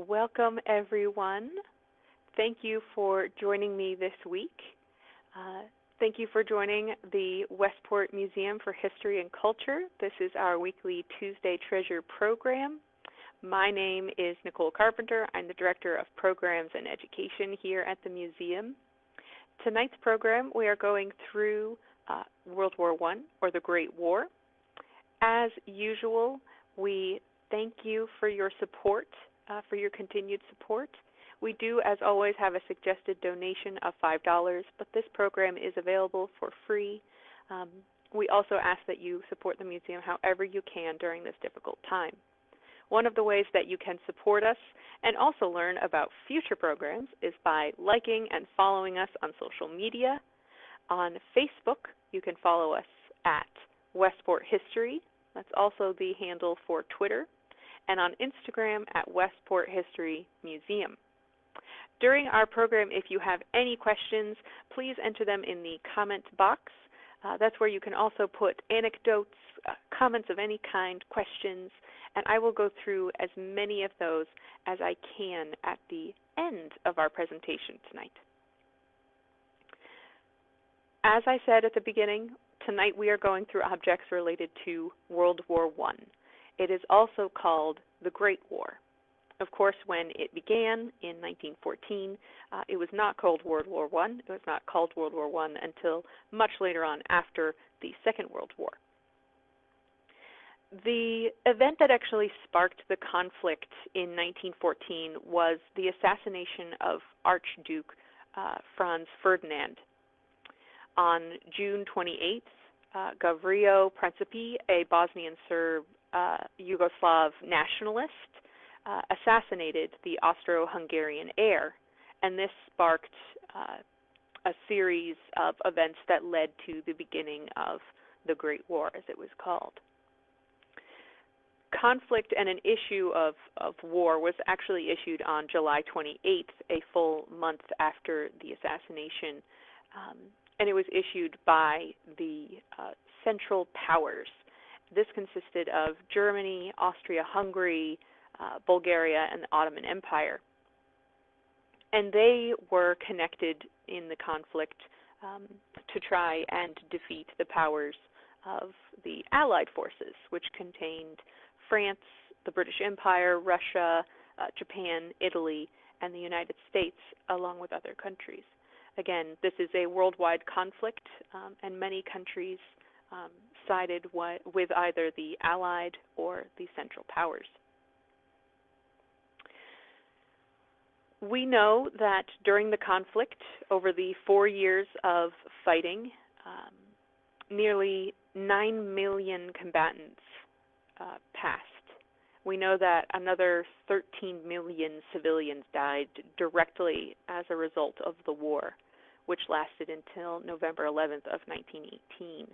Welcome, everyone. Thank you for joining me this week. Thank you for joining the Westport Museum for History and Culture. This is our weekly Tuesday Treasure program. My name is Nicole Carpenter. I'm the Director of Programs and Education here at the museum. Tonight's program, we are going through World War I, or the Great War. As usual, we thank you for your support, for your continued support. We do, as always, have a suggested donation of $5, but this program is available for free. We also ask that you support the museum however you can during this difficult time. One of the ways that you can support us and also learn about future programs is by liking and following us on social media. On Facebook, you can follow us at Westport History. That's also the handle for Twitter. And on Instagram at Westport History Museum. During our program, if you have any questions, please enter them in the comment box. That's where you can also put anecdotes, comments of any kind, questions, and I will go through as many of those as I can at the end of our presentation tonight. As I said at the beginning, tonight we are going through objects related to World War I. It is also called the Great War. Of course, when it began in 1914, it was not called World War I. It was not called World War I until much later on after the Second World War. The event that actually sparked the conflict in 1914 was the assassination of Archduke Franz Ferdinand. On June 28th, Gavrilo Principi, a Bosnian Serb Yugoslav nationalist, assassinated the Austro-Hungarian heir, and this sparked a series of events that led to the beginning of the Great War, as it was called. Conflict and an issue of war was actually issued on July 28th, a full month after the assassination, and it was issued by the Central Powers. This consisted of Germany, Austria-Hungary, Bulgaria, and the Ottoman Empire. And they were connected in the conflict to try and defeat the powers of the Allied forces, which contained France, the British Empire, Russia, Japan, Italy, and the United States, along with other countries. Again, this is a worldwide conflict, and many countries sided with either the Allied or the Central Powers. We know that during the conflict, over the 4 years of fighting, nearly 9 million combatants passed. We know that another 13 million civilians died directly as a result of the war, which lasted until November 11th of 1918.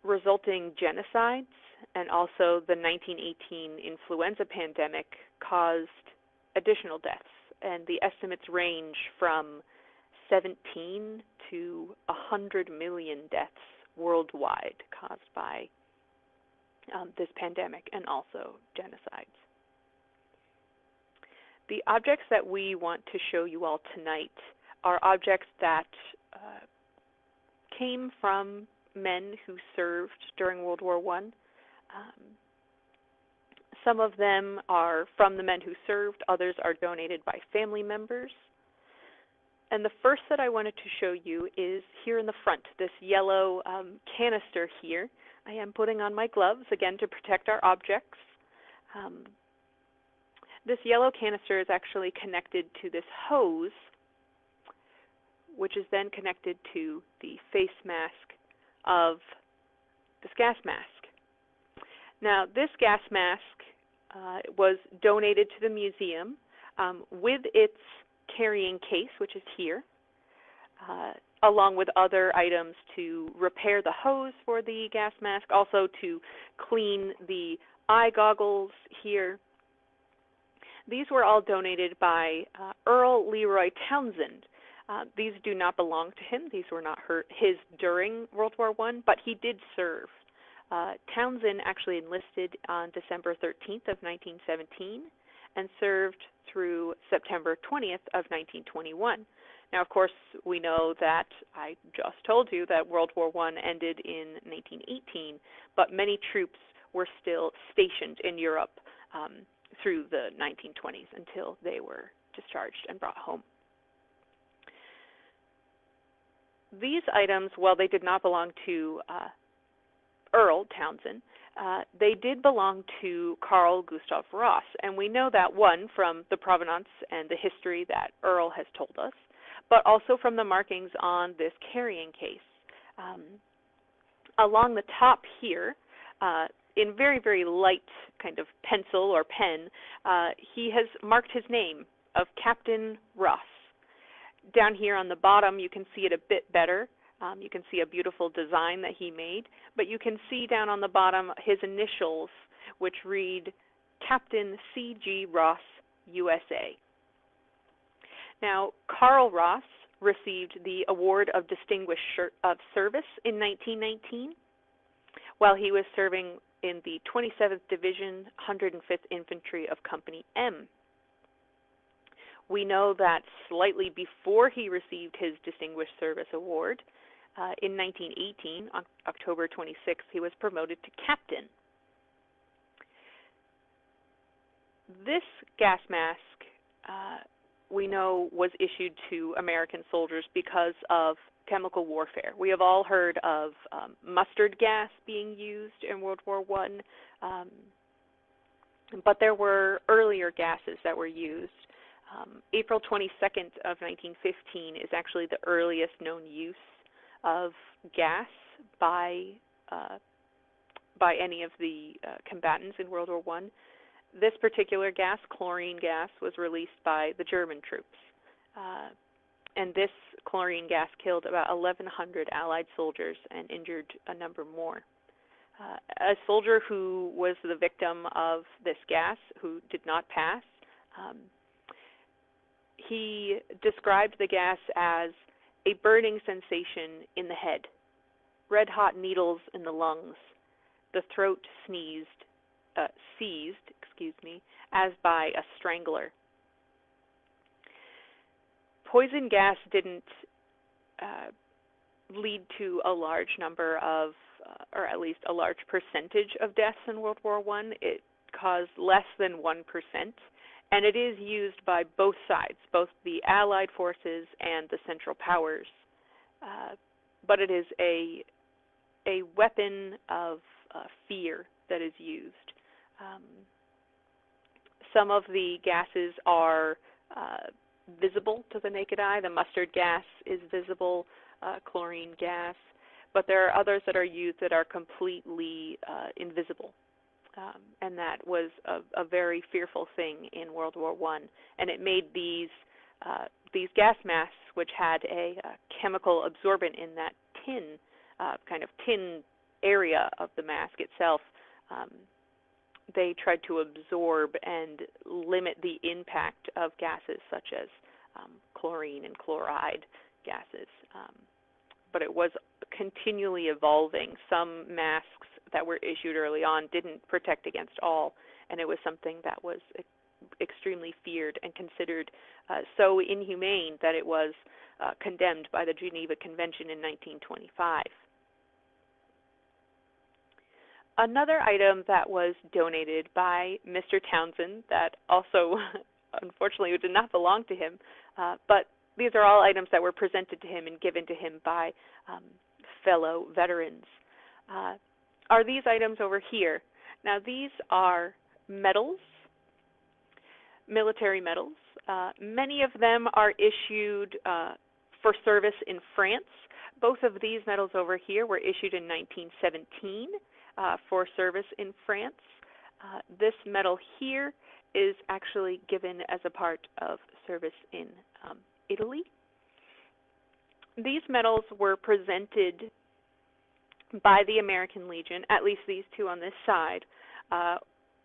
Resulting genocides and also the 1918 influenza pandemic caused additional deaths, and the estimates range from 17 to 100 million deaths worldwide caused by this pandemic and also genocides. The objects that we want to show you all tonight are objects that came from men who served during World War I. Some of them are from the men who served, others are donated by family members. And the first that I wanted to show you is here in the front, this yellow canister here. I am putting on my gloves, again, to protect our objects. This yellow canister is actually connected to this hose, which is then connected to the face mask of this gas mask. Now, this gas mask was donated to the museum with its carrying case, which is here, along with other items to repair the hose for the gas mask, also to clean the eye goggles here. These were all donated by Earl Leroy Townsend. These do not belong to him. These were not his during World War I, but he did serve Townsend actually enlisted on December 13th of 1917 and served through September 20th of 1921. Now, of course, we know that I just told you that World War I ended in 1918, but many troops were still stationed in Europe through the 1920s until they were discharged and brought home. These items, while they did not belong to Earl Townsend, they did belong to Carl Gustav Ross, and we know that, one, from the provenance and the history that Earl has told us, but also from the markings on this carrying case. Along the top here, in very, very light kind of pencil or pen, he has marked his name of Captain Ross. Down here on the bottom, you can see it a bit better. You can see a beautiful design that he made, but you can see down on the bottom his initials, which read Captain C.G. Ross, USA. Now, Carl Ross received the Award of Distinguished Service in 1919 while he was serving in the 27th Division, 105th Infantry of Company M. We know that slightly before he received his Distinguished Service Award, in 1918, on October 26th, he was promoted to captain. This gas mask, we know, was issued to American soldiers because of chemical warfare. We have all heard of mustard gas being used in World War I, but there were earlier gases that were used. April 22nd of 1915 is actually the earliest known use of gas by any of the combatants in World War I. This particular gas, chlorine gas, was released by the German troops. And this chlorine gas killed about 1,100 Allied soldiers and injured a number more. A soldier who was the victim of this gas, who did not pass, he described the gas as a burning sensation in the head, red-hot needles in the lungs, the throat seized, as by a strangler. Poison gas didn't lead to a large number of, or at least a large percentage of deaths in World War I. It caused less than 1%. And it is used by both sides, both the Allied forces and the Central Powers. But it is a weapon of fear that is used. Some of the gases are visible to the naked eye. The mustard gas is visible, chlorine gas. But there are others that are used that are completely invisible. And that was a very fearful thing in World War I. And it made these gas masks, which had a chemical absorbent in that tin area of the mask itself, they tried to absorb and limit the impact of gases such as chlorine and chloride gases. But it was continually evolving. Some masks that were issued early on didn't protect against all, and it was something that was extremely feared and considered so inhumane that it was condemned by the Geneva Convention in 1925. Another item that was donated by Mr. Townsend that also, unfortunately, did not belong to him, but these are all items that were presented to him and given to him by fellow veterans, are these items over here. Now, these are medals, military medals. Many of them are issued for service in France. Both of these medals over here were issued in 1917 for service in France. This medal here is actually given as a part of service in Italy. These medals were presented by the American Legion, at least these two on this side,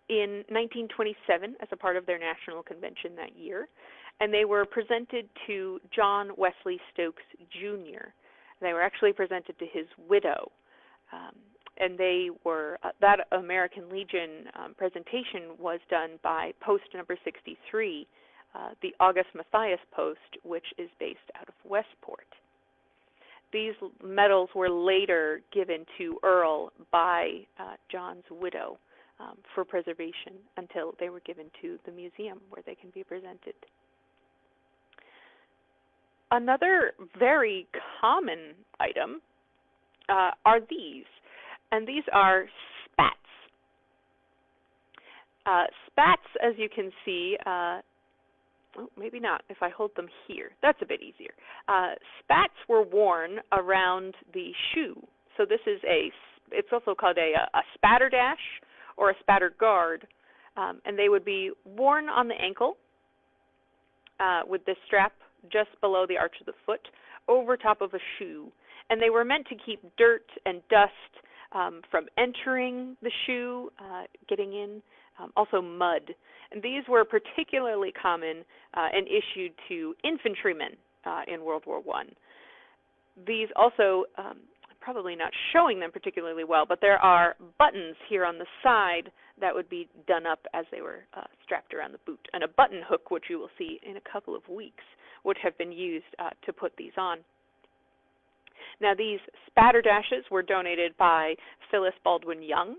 in 1927 as a part of their national convention that year, and they were presented to John Wesley Stokes, Jr. They were actually presented to his widow. and they were, that American Legion presentation was done by post number 63, the August Matthias post, which is based out of Westport. These medals were later given to Earl by John's widow for preservation until they were given to the museum where they can be presented. Another very common item are these, and these are spats. Spats, as you can see, maybe not if I hold them here. That's a bit easier. Spats were worn around the shoe. So this is it's also called a spatterdash or a spatter guard, and they would be worn on the ankle with this strap just below the arch of the foot over top of a shoe. And they were meant to keep dirt and dust from entering the shoe, getting in, also mud. And these were particularly common and issued to infantrymen in World War I. These also, probably not showing them particularly well, but there are buttons here on the side that would be done up as they were strapped around the boot, and a button hook, which you will see in a couple of weeks, would have been used to put these on. Now, these spatterdashes were donated by Phyllis Baldwin Young,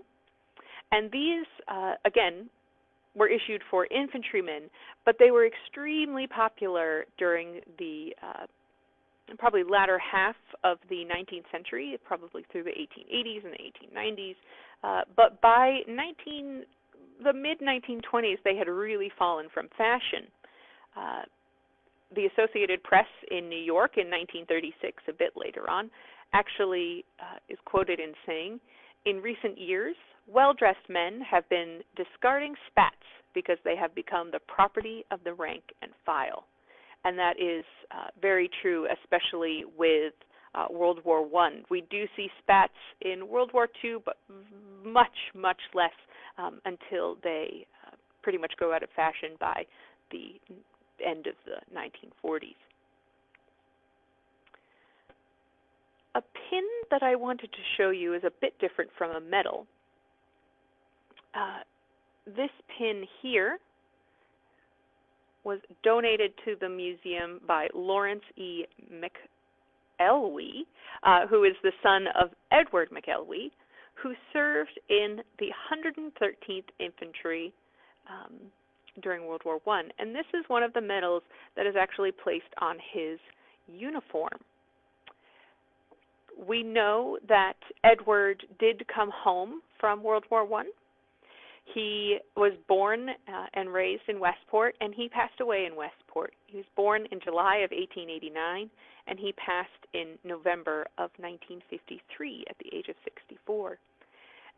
and these, again, were issued for infantrymen, but they were extremely popular during the probably latter half of the 19th century, probably through the 1880s and the 1890s. But by the mid-1920s, they had really fallen from fashion. The Associated Press in New York in 1936, a bit later on, actually is quoted in saying, "In recent years, well-dressed men have been discarding spats because they have become the property of the rank and file." And that is very true, especially with World War I. We do see spats in World War II, but much, much less until they pretty much go out of fashion by the end of the 1940s. A pin that I wanted to show you is a bit different from a medal. This pin here was donated to the museum by Lawrence E. McElwee, who is the son of Edward McElwee, who served in the 113th Infantry during World War I. And this is one of the medals that is actually placed on his uniform. We know that Edward did come home from World War I. He was born and raised in Westport, and he passed away in Westport. He was born in July of 1889, and he passed in November of 1953 at the age of 64.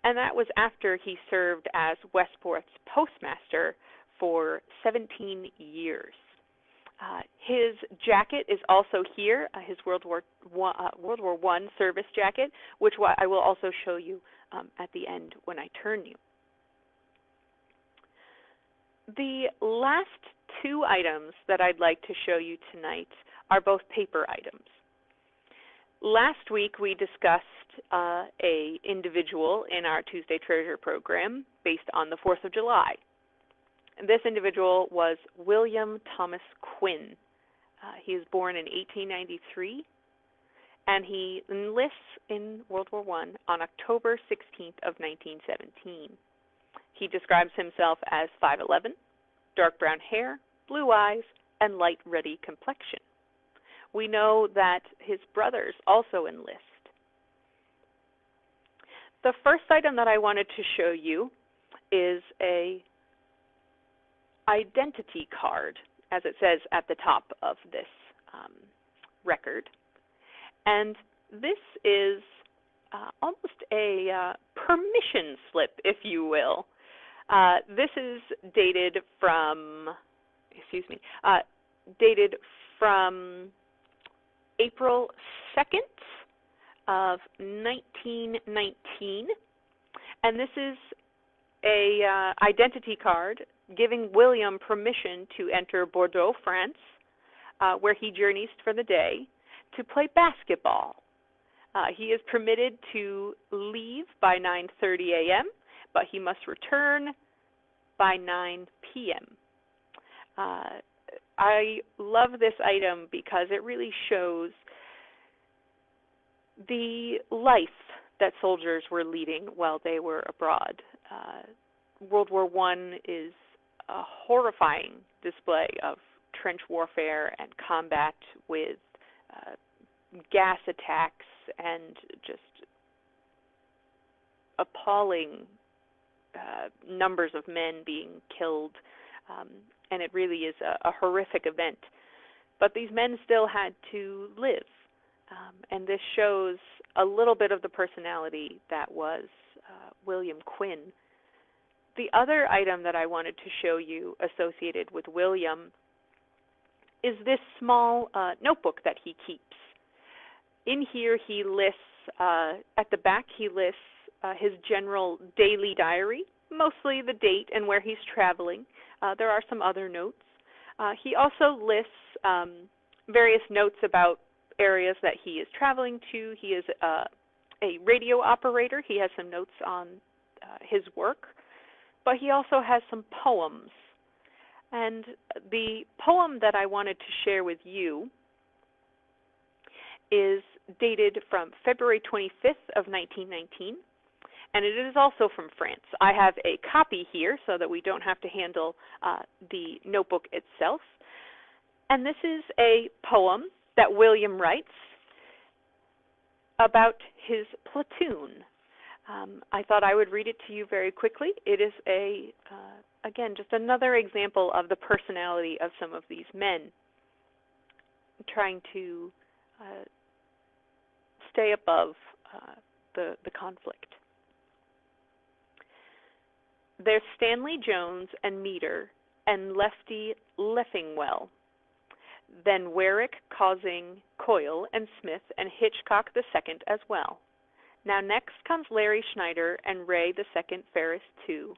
And that was after he served as Westport's postmaster for 17 years. His jacket is also here, his World War I service jacket, which I will also show you at the end when I turn you. The last two items that I'd like to show you tonight are both paper items. Last week we discussed an individual in our Tuesday Treasure program based on the 4th of July. And this individual was William Thomas Quinn. He was born in 1893, and he enlists in World War I on October 16th of 1917. He describes himself as 5'11", dark brown hair, blue eyes, and light ruddy complexion. We know that his brothers also enlist. The first item that I wanted to show you is a identity card, as it says at the top of this record. And this is almost a permission slip, if you will. This is dated from, April 2nd of 1919, and this is a identity card giving William permission to enter Bordeaux, France, where he journeys for the day to play basketball. He is permitted to leave by 9:30 a.m., but he must return by 9 p.m. I love this item because it really shows the life that soldiers were leading while they were abroad. World War I is a horrifying display of trench warfare and combat with gas attacks and just appalling numbers of men being killed, and it really is a horrific event. But these men still had to live, and this shows a little bit of the personality that was William Quinn. The other item that I wanted to show you associated with William is this small notebook that he keeps. In here he lists, at the back he lists his general daily diary, mostly the date and where he's traveling. There are some other notes. He also lists various notes about areas that he is traveling to. He is a radio operator. He has some notes on his work, but he also has some poems. And the poem that I wanted to share with you is dated from February 25th of 1919, and it is also from France. I have a copy here so that we don't have to handle the notebook itself. And this is a poem that William writes about his platoon. I thought I would read it to you very quickly. It is again, just another example of the personality of some of these men trying to stay above the conflict. There's Stanley Jones and Meter and Lefty Leffingwell, then Warwick causing Coyle and Smith and Hitchcock the second as well. Now next comes Larry Schneider and Ray the second Ferris too.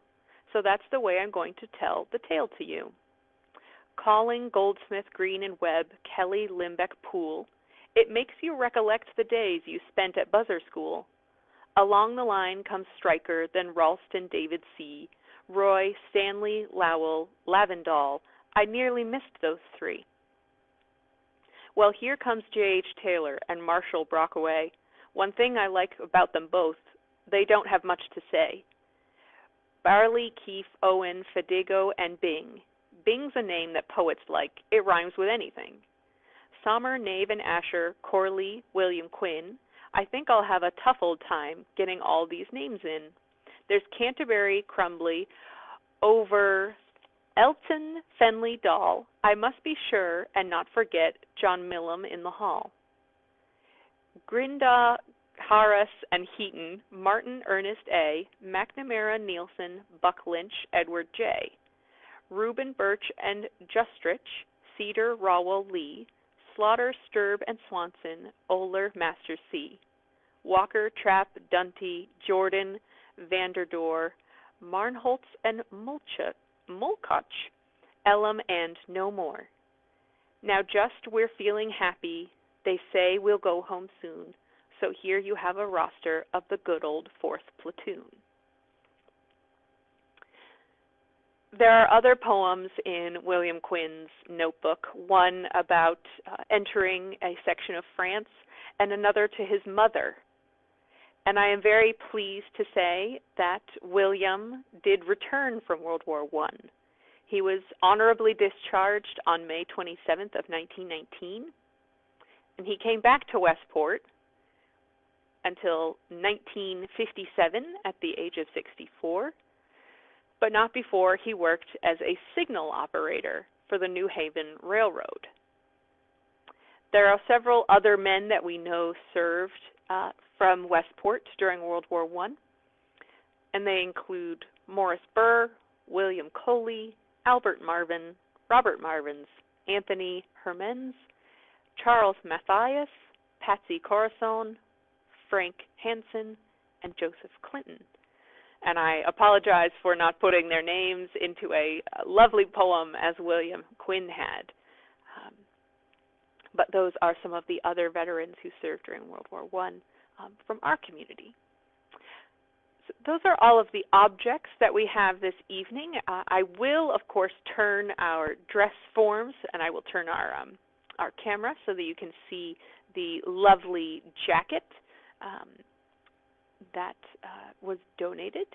So that's the way I'm going to tell the tale to you. Calling Goldsmith, Green and Webb, Kelly, Limbeck, Poole, it makes you recollect the days you spent at Buzzer School. Along the line comes Stryker, then Ralston, David C., Roy, Stanley, Lowell, Lavendall. I nearly missed those three. Well, here comes J.H. Taylor and Marshall Brockway. One thing I like about them both, they don't have much to say. Barley, Keefe, Owen, Fadigo, and Bing. Bing's a name that poets like. It rhymes with anything. Sommer, Nave, and Asher, Corley, William Quinn. I think I'll have a tough old time getting all these names in. There's Canterbury, Crumbly, over Elton, Fenley, Dahl. I must be sure and not forget John Millam in the hall. Grinda, Harris, and Heaton, Martin, Ernest A., McNamara, Nielsen, Buck Lynch, Edward J., Reuben, Birch, and Justrich, Cedar, Rawell, Lee, Slaughter, Sturb, and Swanson, Oler, Master C., Walker, Trapp, Dunty, Jordan, Vanderdoor, Marnholtz, and Mulkoch, Elam, and no more. Now just we're feeling happy. They say we'll go home soon. So here you have a roster of the good old 4th Platoon. There are other poems in William Quinn's notebook, one about entering a section of France and another to his mother. And I am very pleased to say that William did return from World War I. He was honorably discharged on May 27th of 1919, and he came back to Westport until 1957 at the age of 64, but not before he worked as a signal operator for the New Haven Railroad. There are several other men that we know served from Westport during World War I, and they include Morris Burr, William Coley, Albert Marvin, Robert Marvins, Anthony Hermans, Charles Matthias, Patsy Corazon, Frank Hansen, and Joseph Clinton. And I apologize for not putting their names into a lovely poem as William Quinn had. But those are some of the other veterans who served during World War I. from our community. So those are all of the objects that we have this evening. I will, of course, turn our dress forms, and I will turn our camera so that you can see the lovely jacket that was donated,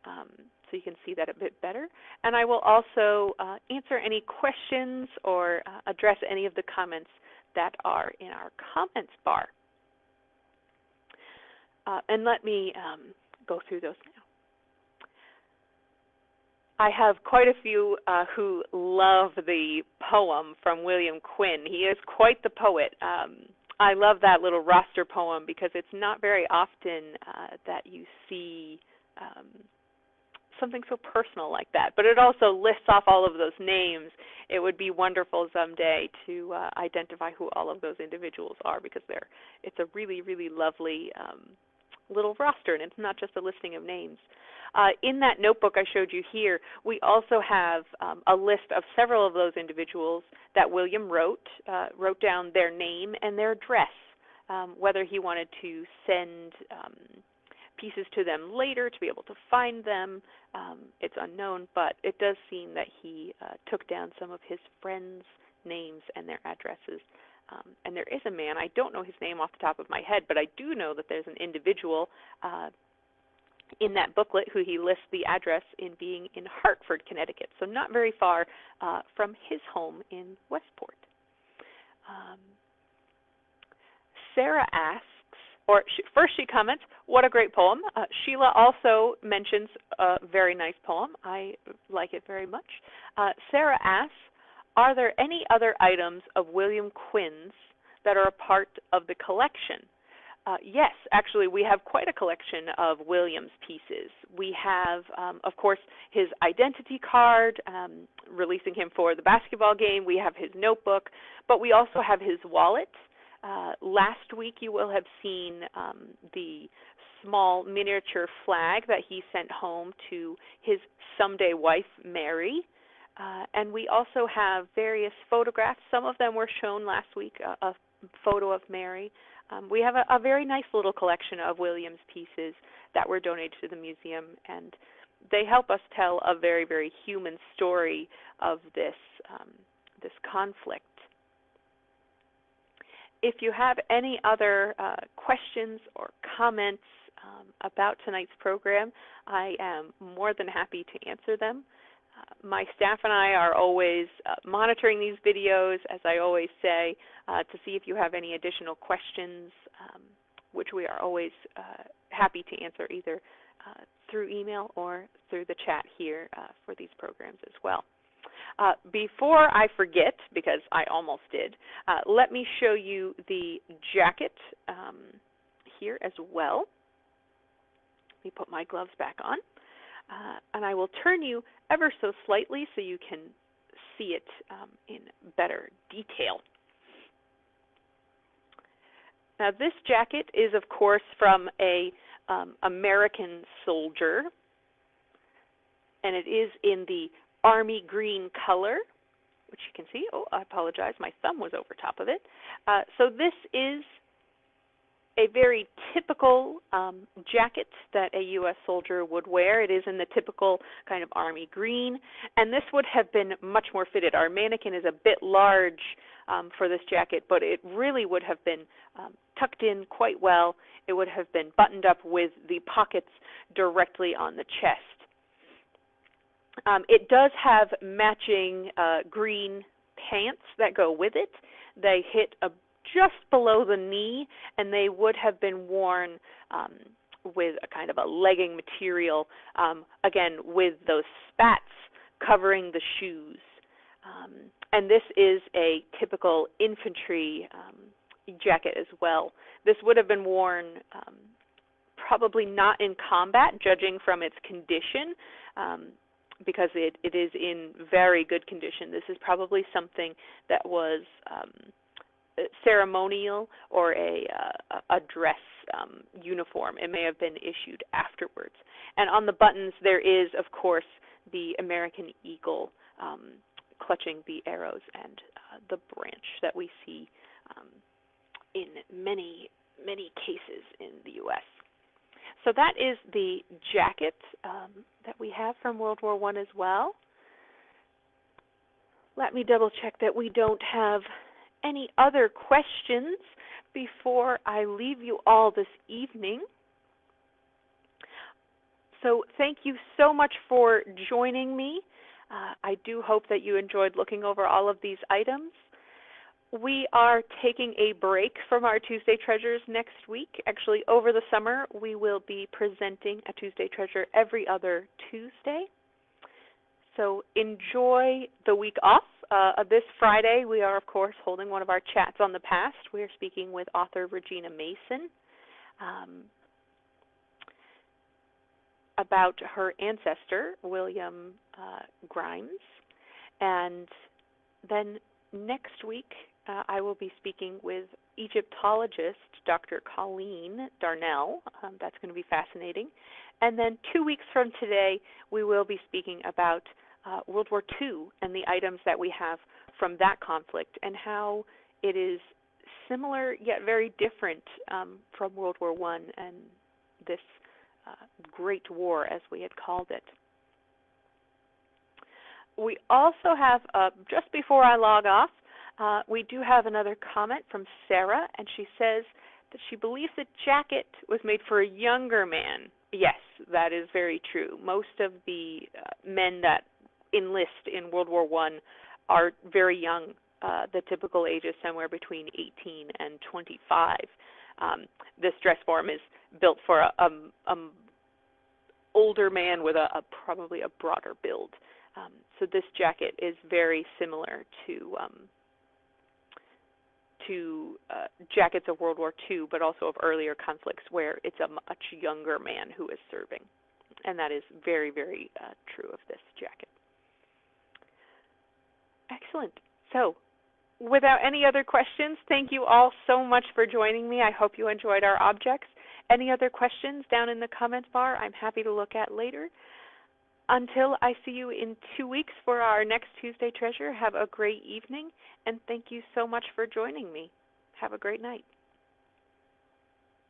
so you can see that a bit better. And I will also answer any questions or address any of the comments that are in our comments bar. And let me go through those now. I have quite a few who love the poem from William Quinn. He is quite the poet. I love that little roster poem because it's not very often that you see something so personal like that. But it also lists off all of those names. It would be wonderful someday to identify who all of those individuals are, because it's a really, really lovely little roster, and it's not just a listing of names. In that notebook I showed you here, we also have a list of several of those individuals that William wrote down their name and their address, whether he wanted to send pieces to them later to be able to find them. It's unknown, but it does seem that he took down some of his friends' names and their addresses. And there is a man, I don't know his name off the top of my head, but I do know that there's an individual in that booklet who he lists the address in being in Hartford, Connecticut, so not very far from his home in Westport. Sarah asks, first she comments, what a great poem. Sheila also mentions a very nice poem. I like it very much. Sarah asks, are there any other items of William Quinn's that are a part of the collection? Yes, actually, we have quite a collection of William's pieces. We have, of course, his identity card, releasing him for the basketball game. We have his notebook, but we also have his wallet. Last week, you will have seen the small miniature flag that he sent home to his someday wife, Mary. And we also have various photographs. Some of them were shown last week, a photo of Mary. We have a very nice little collection of William's pieces that were donated to the museum, and they help us tell a very, very human story of this conflict. If you have any other questions or comments about tonight's program, I am more than happy to answer them. My staff and I are always monitoring these videos, as I always say, to see if you have any additional questions, which we are always happy to answer either through email or through the chat here for these programs as well. Before I forget, because I almost did, let me show you the jacket here as well. Let me put my gloves back on. And I will turn you ever so slightly so you can see it in better detail. Now, this jacket is, of course, from a American soldier, and it is in the army green color, which you can see. Oh, I apologize, my thumb was over top of it. So this is a very typical jacket that a U.S. soldier would wear. It is in the typical kind of army green, and this would have been much more fitted. Our mannequin is a bit large for this jacket, but it really would have been tucked in quite well. It would have been buttoned up with the pockets directly on the chest. It does have matching green pants that go with it. They hit just below the knee, and they would have been worn with a kind of a legging material, again, with those spats covering the shoes. And this is a typical infantry jacket as well. This would have been worn probably not in combat, judging from its condition, because it is in very good condition. This is probably something that was ceremonial or a dress uniform. It may have been issued afterwards. And on the buttons there is, of course, the American eagle clutching the arrows and the branch that we see in many, many cases in the U.S. So that is the jacket that we have from World War I as well. Let me double check that we don't have any other questions before I leave you all this evening. So thank you so much for joining me. I do hope that you enjoyed looking over all of these items. We are taking a break from our Tuesday Treasures next week. Actually, over the summer, we will be presenting a Tuesday Treasure every other Tuesday. So enjoy the week off. This Friday, we are, of course, holding one of our chats on the past. We are speaking with author Regina Mason about her ancestor, William Grimes. And then next week, I will be speaking with Egyptologist Dr. Colleen Darnell. That's going to be fascinating. And then 2 weeks from today, we will be speaking about World War II and the items that we have from that conflict and how it is similar yet very different from World War I and this Great War, as we had called it. We also have, just before I log off, we do have another comment from Sarah, and she says that she believes the jacket was made for a younger man. Yes, that is very true. Most of the men that enlist in World War I are very young. The typical age is somewhere between 18 and 25. This dress form is built for a older man with probably a broader build. So this jacket is very similar to jackets of World War II, but also of earlier conflicts where it's a much younger man who is serving. And that is very, very true of this jacket. Excellent. So without any other questions, thank you all so much for joining me. I hope you enjoyed our objects. Any other questions down in the comments bar, I'm happy to look at later. Until I see you in 2 weeks for our next Tuesday Treasure, have a great evening, and thank you so much for joining me. Have a great night.